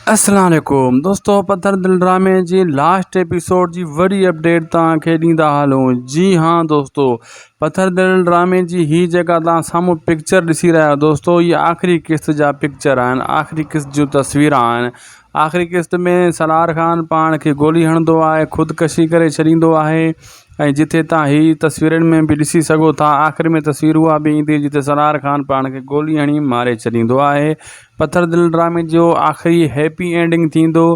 अस्सलाम वालेकुम दोस्तों, पत्थर दिल ड्रामे जी लास्ट एपिसोड जी वरी अपडेट तव्हांखे ॾींदा हलूं। जी हाँ दोस्तों, पत्थर दिल ड्रामे जी ही जेका तव्हां साम्हूं पिक्चर ॾिसी रहिया आहियो दोस्तों, ये आख़िरी क़िस्त जा पिक्चर आहिनि, आख़िरी क़िस्त जूं तस्वीरां आहिनि। आख़िरी क़िस्त में सलार ख़ान पाण खे गोली हणंदो आहे, ख़ुदकशी करे छॾींदो आहे। ऐं जिथे तव्हां ही तस्वीरुनि में बि ॾिसी सघो था, आख़िर में तस्वीर उहा बि ईंदी जिते सलार ख़ान पाण खे गोली हणी मारे छॾींदो आहे। पत्थर दिल ड्रामे जो आख़िरी हैप्पी एंडिंग थींदो,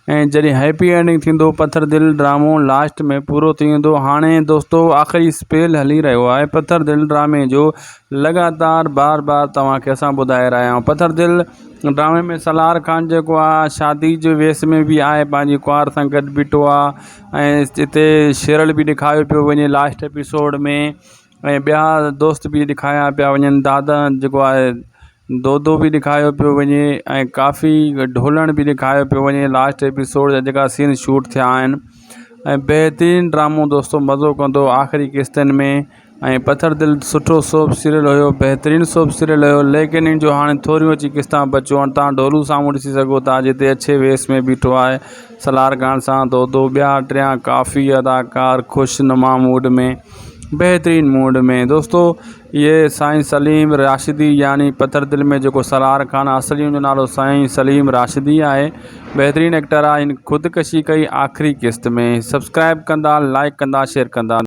ऐं जॾहिं हैप्पी एंडिंग थींदो पत्थर दिल ड्रामो लास्ट में पूरो थी वेंदो। हाणे दोस्तों आख़िरी स्पेल हली रहियो आहे पत्थर दिल ड्रामे जो, लगातार बार बार तव्हांखे असां ॿुधाए रहिया आहियूं। पत्थर दिल ड्रामे में सलार ख़ान जेको आहे शादी जे वेस में बि आहे, पंहिंजी कुंवार सां गॾु बीठो आहे। ऐं हिते शेरल बि ॾेखारियो पियो वञे लास्ट एपिसोड में, ऐं ॿिया दोस्त बि ॾेखारिया पिया वञनि। दादा जेको आहे दो बि ॾेखारियो पियो वञे, ऐं काफ़ी ढोलण बि ॾेखारियो पियो वञे। लास्ट एपिसोड जा जेका सीन शूट थिया आहिनि, ऐं बहितरीनु ड्रामो दोस्तों मज़ो कंदो आख़िरी क़िस्तनि में। ऐं पत्थर दिल सुठो सोप सीरियल हुयो, बहितरीनु सोप सीरियल हुयो, लेकिन इन जो हाणे थोरियूं अची क़िस्तां बचियूं आहिनि। तव्हां ढोलू साम्हूं ॾिसी सघो था, जिते अच्छे वेस में बीठो आहे सलार ख़ान सां दो ॿिया टिया काफ़ी अदाकार ख़ुशनुमा मूड में, बहितरीनु मूड में। दोस्तों ये साईं सलीम राशिदी यानी पत्थर दिल में जेको सलार ख़ान आहे, असली जो नालो साईं सलीम राशिदी आहे, बहितरीनु एक्टर आहे। इन ख़ुदकशी कई आख़िरी क़िस्त में। सब्सक्राइब कंदा, लाइक कंदा, शेयर कंदा।